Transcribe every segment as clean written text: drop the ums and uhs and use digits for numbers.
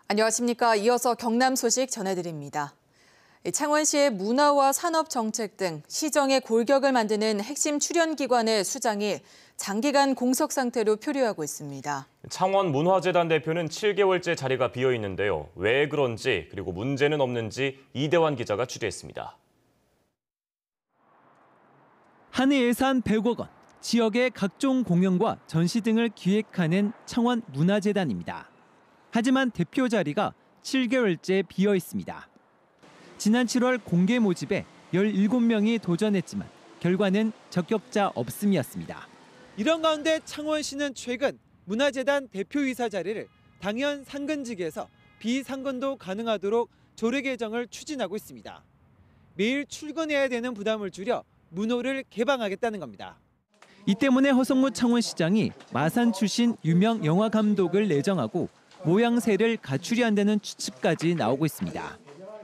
안녕하십니까. 이어서 경남 소식 전해드립니다. 창원시의 문화와 산업 정책 등 시정의 골격을 만드는 핵심 출연기관의 수장이 장기간 공석 상태로 표류하고 있습니다. 창원문화재단 대표는 7개월째 자리가 비어 있는데요. 왜 그런지 그리고 문제는 없는지 이대환 기자가 취재했습니다. 한 해 예산 100억 원, 지역의 각종 공연과 전시 등을 기획하는 창원문화재단입니다. 하지만 대표 자리가 7개월째 비어 있습니다. 지난 7월 공개 모집에 17명이 도전했지만 결과는 적격자 없음이었습니다. 이런 가운데 창원시는 최근 문화재단 대표이사 자리를 당연 상근직에서 비상근도 가능하도록 조례 개정을 추진하고 있습니다. 매일 출근해야 되는 부담을 줄여 문호를 개방하겠다는 겁니다. 이 때문에 허성무 창원시장이 마산 출신 유명 영화 감독을 내정하고 모양새를 갖추려 한다는 추측까지 나오고 있습니다.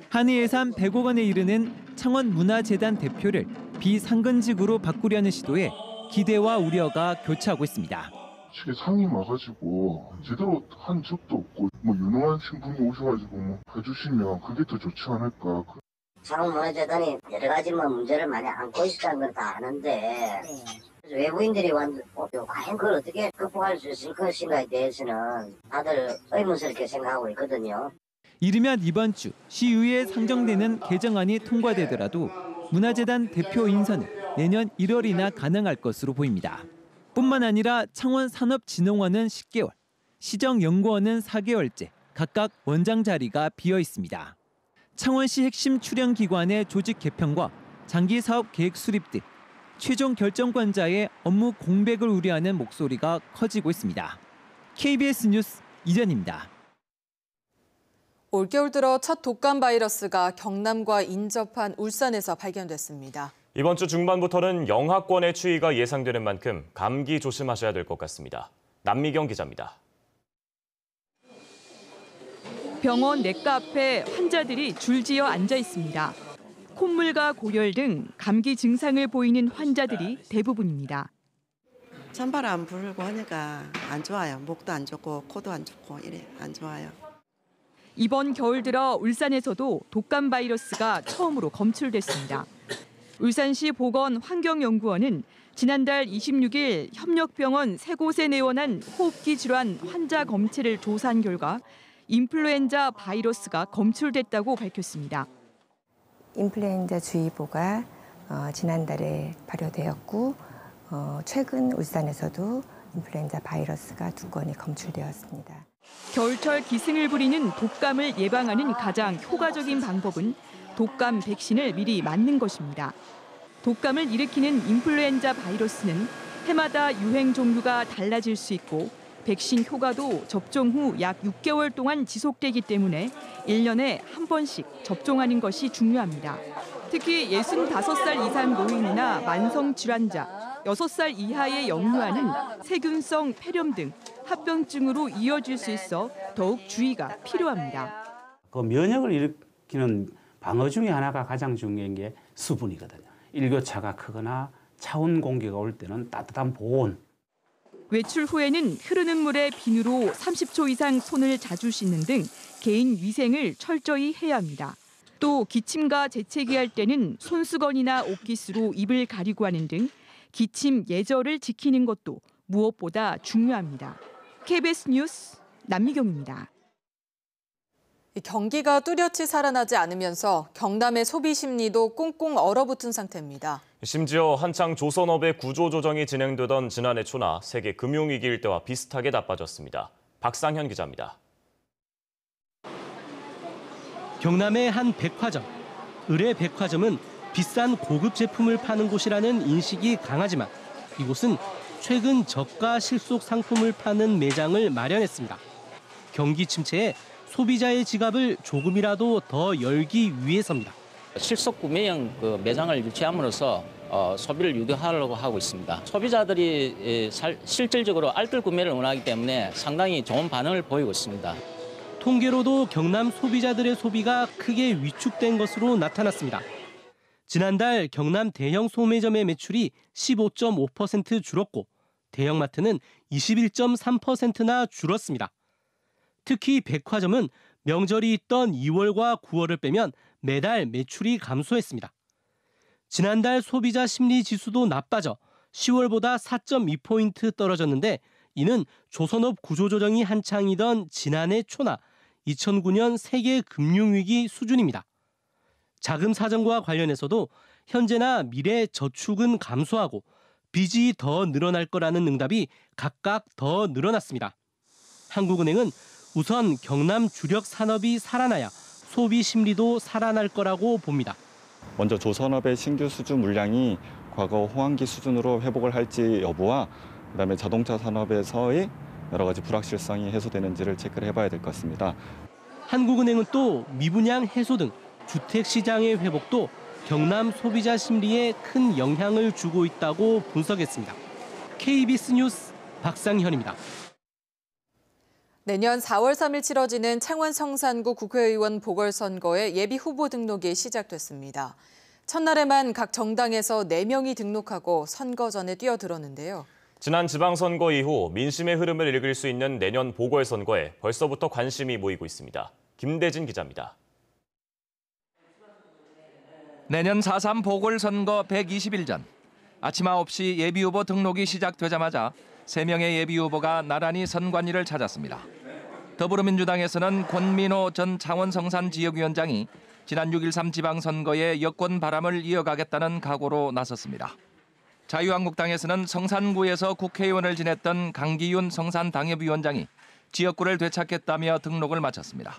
한 해 예산 100억 원에 이르는 창원문화재단 대표를 비상근직으로 바꾸려는 시도에 기대와 우려가 교차하고 있습니다. 측에 상임 와가지고 제대로 한 적도 없고 유능한 신분이 오셔가지고 해주시면 그게 더 좋지 않을까. 창원문화재단이 여러 가지 문제를 많이 안고 있다는 건 다 아는데 외부인들이 왔는데 과연 그걸 어떻게 극복할 수 있을 것인가에 대해서는 다들 의문스럽게 생각하고 있거든요. 이르면 이번 주 시의회에 상정되는 개정안이 통과되더라도 문화재단 대표 인선은 내년 1월이나 가능할 것으로 보입니다. 뿐만 아니라 창원산업진흥원은 10개월, 시정연구원은 4개월째 각각 원장 자리가 비어 있습니다. 창원시 핵심 출연기관의 조직 개편과 장기 사업 계획 수립 등 최종 결정권자의 업무 공백을 우려하는 목소리가 커지고 있습니다. KBS 뉴스 이전입니다. 올겨울 들어 첫 독감 바이러스가 경남과 인접한 울산에서 발견됐습니다. 이번 주 중반부터는 영하권의 추위가 예상되는 만큼 감기 조심하셔야 될 것 같습니다. 남미경 기자입니다. 병원 내과 앞에 환자들이 줄지어 앉아 있습니다. 콧물과 고열 등 감기 증상을 보이는 환자들이 대부분입니다. 찬바람 불고 하니까 안 좋아요. 목도 안 좋고 코도 안 좋고 이래 안 좋아요. 이번 겨울 들어 울산에서도 독감 바이러스가 처음으로 검출됐습니다. 울산시 보건환경연구원은 지난달 26일 협력병원 3곳에 내원한 호흡기 질환 환자 검체를 조사한 결과 인플루엔자 바이러스가 검출됐다고 밝혔습니다. 인플루엔자 주의보가 지난달에 발효되었고 최근 울산에서도 인플루엔자 바이러스가 2건이 검출되었습니다. 겨울철 기승을 부리는 독감을 예방하는 가장 효과적인 방법은 독감 백신을 미리 맞는 것입니다. 독감을 일으키는 인플루엔자 바이러스는 해마다 유행 종류가 달라질 수 있고 백신 효과도 접종 후 약 6개월 동안 지속되기 때문에 1년에 한 번씩 접종하는 것이 중요합니다. 특히 65살 이상 노인이나 만성 질환자, 6살 이하의 영유아는 세균성 폐렴 등 합병증으로 이어질 수 있어 더욱 주의가 필요합니다. 그 면역을 일으키는 방어 중에 하나가 가장 중요한 게 수분이거든요. 일교차가 크거나 차온 공기가 올 때는 따뜻한 보온. 외출 후에는 흐르는 물에 비누로 30초 이상 손을 자주 씻는 등 개인 위생을 철저히 해야 합니다. 또 기침과 재채기 할 때는 손수건이나 옷깃으로 입을 가리고 하는 등 기침 예절을 지키는 것도 무엇보다 중요합니다. KBS 뉴스 남미경입니다. 경기가 뚜렷이 살아나지 않으면서 경남의 소비 심리도 꽁꽁 얼어붙은 상태입니다. 심지어 한창 조선업의 구조조정이 진행되던 지난해 초나 세계 금융위기일 때와 비슷하게 나빠졌습니다. 박상현 기자입니다. 경남의 한 백화점, 의뢰백화점은 비싼 고급 제품을 파는 곳이라는 인식이 강하지만 이곳은 최근 저가 실속 상품을 파는 매장을 마련했습니다. 경기 침체에 소비자의 지갑을 조금이라도 더 열기 위해서입니다. 실속 구매형 매장을 유치함으로써 소비를 유도하려고 하고 있습니다. 소비자들이 실질적으로 알뜰 구매를 원하기 때문에 상당히 좋은 반응을 보이고 있습니다. 통계로도 경남 소비자들의 소비가 크게 위축된 것으로 나타났습니다. 지난달 경남 대형 소매점의 매출이 15.5% 줄었고 대형마트는 21.3%나 줄었습니다. 특히 백화점은 명절이 있던 2월과 9월을 빼면 매달 매출이 감소했습니다. 지난달 소비자 심리 지수도 나빠져 10월보다 4.2포인트 떨어졌는데 이는 조선업 구조조정이 한창이던 지난해 초나 2009년 세계 금융위기 수준입니다. 자금 사정과 관련해서도 현재나 미래 저축은 감소하고 빚이 더 늘어날 거라는 응답이 각각 더 늘어났습니다. 한국은행은 우선 경남 주력 산업이 살아나야 소비 심리도 살아날 거라고 봅니다. 먼저 조선업의 신규 수주 물량이 과거 호황기 수준으로 회복을 할지 여부와 그다음에 자동차 산업에서의 여러 가지 불확실성이 해소되는지를 체크를 해봐야 될 것 같습니다. 한국은행은 또 미분양 해소 등 주택 시장의 회복도 경남 소비자 심리에 큰 영향을 주고 있다고 분석했습니다. KBS 뉴스 박상현입니다. 내년 4월 3일 치러지는 창원 성산구 국회의원 보궐선거에 예비 후보 등록이 시작됐습니다. 첫날에만 각 정당에서 4명이 등록하고 선거전에 뛰어들었는데요. 지난 지방선거 이후 민심의 흐름을 읽을 수 있는 내년 보궐선거에 벌써부터 관심이 모이고 있습니다. 김대진 기자입니다. 내년 4.3 보궐선거 120일 전 아침 9시 예비후보 등록이 시작되자마자 3명의 예비후보가 나란히 선관위를 찾았습니다. 더불어민주당에서는 권민호 전 창원 성산 지역위원장이 지난 6.13 지방선거에 여권 바람을 이어가겠다는 각오로 나섰습니다. 자유한국당에서는 성산구에서 국회의원을 지냈던 강기윤 성산당협위원장이 지역구를 되찾겠다며 등록을 마쳤습니다.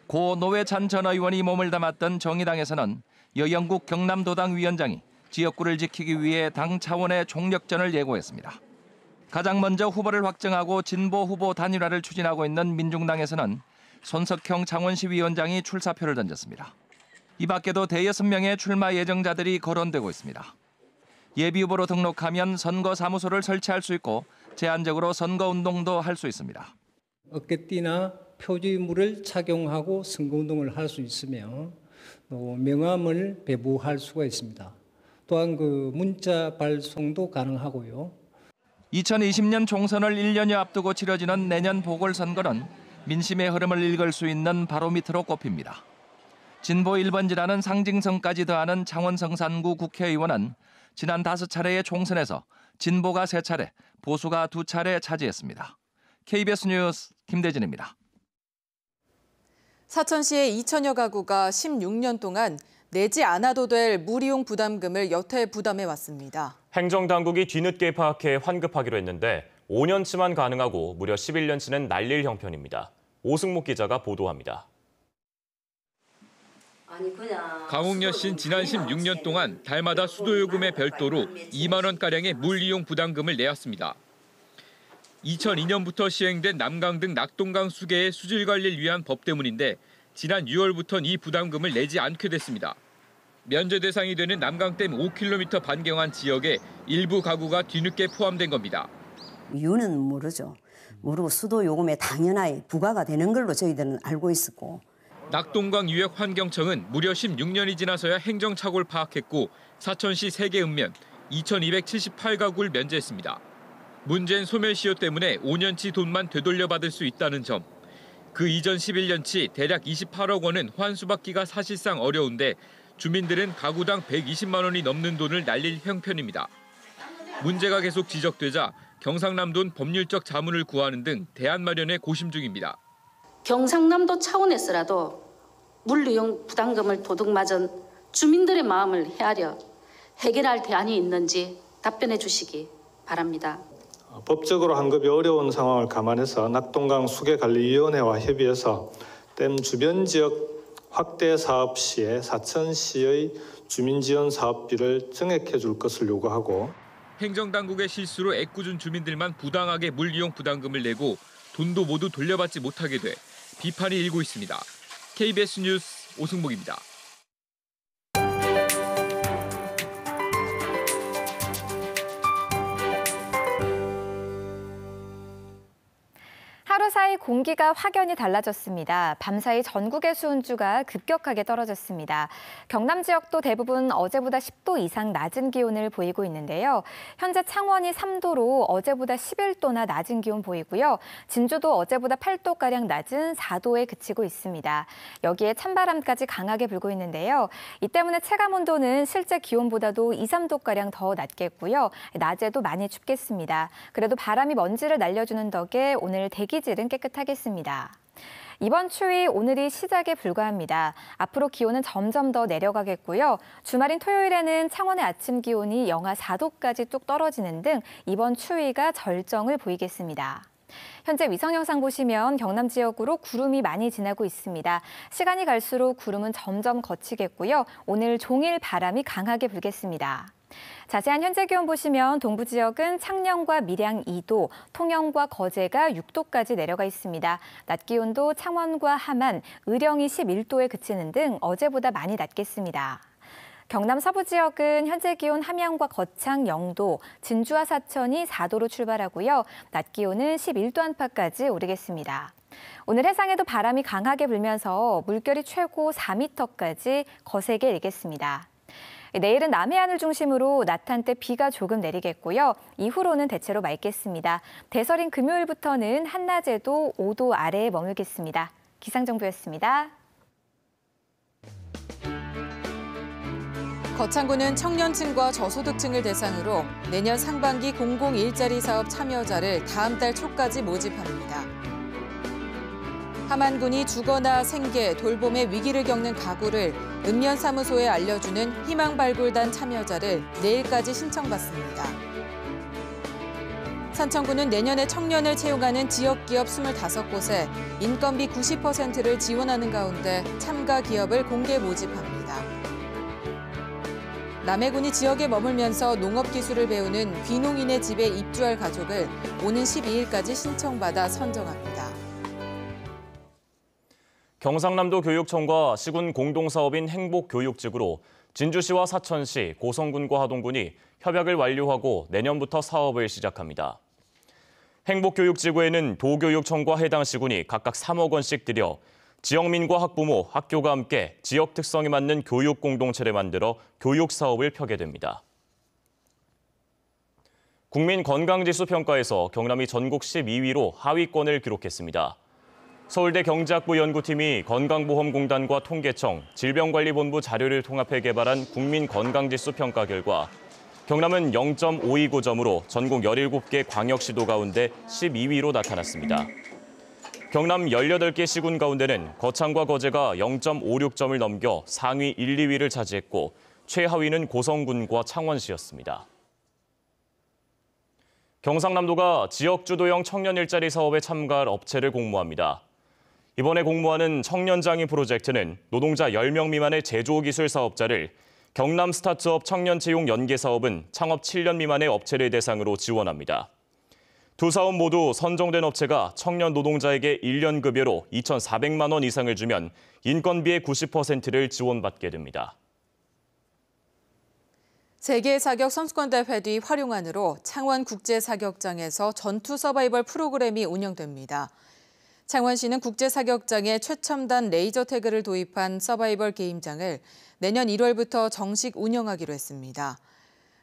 고 노회찬 전 의원이 몸을 담았던 정의당에서는 여영국 경남도당 위원장이 지역구를 지키기 위해 당 차원의 총력전을 예고했습니다. 가장 먼저 후보를 확정하고 진보 후보 단일화를 추진하고 있는 민중당에서는 손석형 창원시 위원장이 출사표를 던졌습니다. 이 밖에도 대여섯 명의 출마 예정자들이 거론되고 있습니다. 예비후보로 등록하면 선거사무소를 설치할 수 있고 제한적으로 선거운동도 할 수 있습니다. 어깨띠나 표지물을 착용하고 선거운동을 할 수 있으며 또 명함을 배부할 수가 있습니다. 또한 문자 발송도 가능하고요. 2020년 총선을 1년여 앞두고 치러지는 내년 보궐선거는 민심의 흐름을 읽을 수 있는 바로미터로 꼽힙니다. 진보 1번지라는 상징성까지 더하는 창원 성산구 국회의원은 지난 5차례의 총선에서 진보가 3차례, 보수가 2차례 차지했습니다. KBS 뉴스 김대진입니다. 사천시의 2천여 가구가 16년 동안 내지 않아도 될 물이용 부담금을 여태 부담해 왔습니다. 행정당국이 뒤늦게 파악해 환급하기로 했는데 5년치만 가능하고 무려 11년치는 날릴 형편입니다. 오승목 기자가 보도합니다. 강홍여 씨는 지난 16년 동안 달마다 수도요금에 별도로 2만 원가량의 물이용 부담금을 내왔습니다. 2002년부터 시행된 남강 등 낙동강 수계의 수질 관리를 위한 법 때문인데 지난 6월부터는 이 부담금을 내지 않게 됐습니다. 면제 대상이 되는 남강댐 5km 반경한 지역에 일부 가구가 뒤늦게 포함된 겁니다. 이유는 모르죠. 모르고 수도요금에 당연하게 부과가 되는 걸로 저희들은 알고 있었고. 낙동강 유역환경청은 무려 16년이 지나서야 행정착오를 파악했고 사천시 3개 읍면 2,278가구를 면제했습니다. 문제는 소멸시효 때문에 5년치 돈만 되돌려받을 수 있다는 점. 그 이전 11년치 대략 28억 원은 환수받기가 사실상 어려운데 주민들은 가구당 120만 원이 넘는 돈을 날릴 형편입니다. 문제가 계속 지적되자 경상남도는 법률적 자문을 구하는 등 대안 마련에 고심 중입니다. 경상남도 차원에서라도 물이용 부담금을 도둑맞은 주민들의 마음을 헤아려 해결할 대안이 있는지 답변해 주시기 바랍니다. 법적으로 환급이 어려운 상황을 감안해서 낙동강 수계관리위원회와 협의해서 댐 주변 지역 확대 사업 시에 사천시의 주민지원 사업비를 증액해 줄 것을 요구하고 행정당국의 실수로 애꿎은 주민들만 부당하게 물이용 부담금을 내고 돈도 모두 돌려받지 못하게 돼 비판이 일고 있습니다. KBS 뉴스 오승목입니다. 하루 하루 사이 공기가 확연히 달라졌습니다. 밤사이 전국의 수온주가 급격하게 떨어졌습니다. 경남 지역도 대부분 어제보다 10도 이상 낮은 기온을 보이고 있는데요. 현재 창원이 3도로 어제보다 11도나 낮은 기온 보이고요. 진주도 어제보다 8도가량 낮은 4도에 그치고 있습니다. 여기에 찬바람까지 강하게 불고 있는데요. 이 때문에 체감온도는 실제 기온보다도 2, 3도가량 더 낮겠고요. 낮에도 많이 춥겠습니다. 그래도 바람이 먼지를 날려주는 덕에 오늘 대기질은 깨끗하겠습니다. 이번 추위 오늘이 시작에 불과합니다. 앞으로 기온은 점점 더 내려가겠고요. 주말인 토요일에는 창원의 아침 기온이 영하 4도까지 뚝 떨어지는 등 이번 추위가 절정을 보이겠습니다. 현재 위성 영상 보시면 경남 지역으로 구름이 많이 지나고 있습니다. 시간이 갈수록 구름은 점점 걷히겠고요. 오늘 종일 바람이 강하게 불겠습니다. 자세한 현재 기온 보시면 동부 지역은 창녕과 밀양 2도, 통영과 거제가 6도까지 내려가 있습니다. 낮 기온도 창원과 함안, 의령이 11도에 그치는 등 어제보다 많이 낮겠습니다. 경남 서부 지역은 현재 기온 함양과 거창 0도, 진주와 사천이 4도로 출발하고요. 낮 기온은 11도 안팎까지 오르겠습니다. 오늘 해상에도 바람이 강하게 불면서 물결이 최고 4m까지 거세게 일겠습니다. 내일은 남해안을 중심으로 낮 한때 비가 조금 내리겠고요. 이후로는 대체로 맑겠습니다. 대설인 금요일부터는 한낮에도 5도 아래에 머물겠습니다. 기상정보였습니다. 거창구는 청년층과 저소득층을 대상으로 내년 상반기 공공일자리 사업 참여자를 다음 달 초까지 모집합니다. 함안군이 주거나 생계, 돌봄의 위기를 겪는 가구를 읍면사무소에 알려주는 희망발굴단 참여자를 내일까지 신청받습니다. 산청구는 내년에 청년을 채용하는 지역기업 25곳에 인건비 90%를 지원하는 가운데 참가 기업을 공개 모집합니다. 남해군이 지역에 머물면서 농업기술을 배우는 귀농인의 집에 입주할 가족을 오는 12일까지 신청받아 선정합니다. 경상남도 교육청과 시군 공동사업인 행복교육직으로 진주시와 사천시, 고성군과 하동군이 협약을 완료하고 내년부터 사업을 시작합니다. 행복교육지구에는 도교육청과 해당 시군이 각각 3억 원씩 들여 지역민과 학부모, 학교가 함께 지역 특성에 맞는 교육 공동체를 만들어 교육 사업을 펴게 됩니다. 국민건강지수 평가에서 경남이 전국 12위로 하위권을 기록했습니다. 서울대 경제학부 연구팀이 건강보험공단과 통계청, 질병관리본부 자료를 통합해 개발한 국민건강지수 평가 결과 경남은 0.529점으로 전국 17개 광역시도 가운데 12위로 나타났습니다. 경남 18개 시군 가운데는 거창과 거제가 0.56점을 넘겨 상위 1, 2위를 차지했고 최하위는 고성군과 창원시였습니다. 경상남도가 지역주도형 청년 일자리 사업에 참가할 업체를 공모합니다. 이번에 공모하는 청년장인 프로젝트는 노동자 10명 미만의 제조기술 사업자를, 경남 스타트업 청년채용 연계사업은 창업 7년 미만의 업체를 대상으로 지원합니다. 두 사업 모두 선정된 업체가 청년 노동자에게 1년 급여로 2,400만 원 이상을 주면 인건비의 90%를 지원받게 됩니다. 세계사격 선수권대회 뒤 활용안으로 창원국제사격장에서 전투 서바이벌 프로그램이 운영됩니다. 창원시는 국제사격장에 최첨단 레이저 태그를 도입한 서바이벌 게임장을 내년 1월부터 정식 운영하기로 했습니다.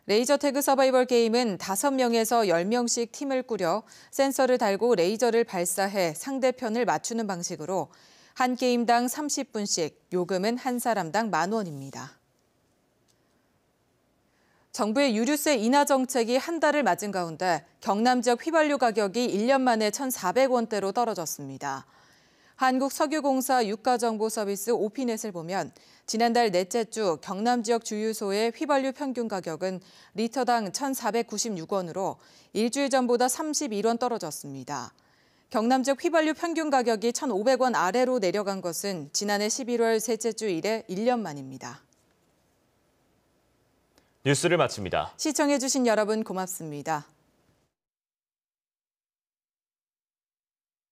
레이저 태그 서바이벌 게임은 5명에서 10명씩 팀을 꾸려 센서를 달고 레이저를 발사해 상대편을 맞추는 방식으로 한 게임당 30분씩, 요금은 한 사람당 10,000원입니다. 정부의 유류세 인하 정책이 한 달을 맞은 가운데 경남 지역 휘발유 가격이 1년 만에 1,400원대로 떨어졌습니다. 한국석유공사 유가정보서비스 오피넷을 보면 지난달 넷째 주 경남 지역 주유소의 휘발유 평균 가격은 리터당 1,496원으로 일주일 전보다 31원 떨어졌습니다. 경남 지역 휘발유 평균 가격이 1,500원 아래로 내려간 것은 지난해 11월 셋째 주 이래 1년 만입니다. 뉴스를 마칩니다. 시청해주신 여러분 고맙습니다.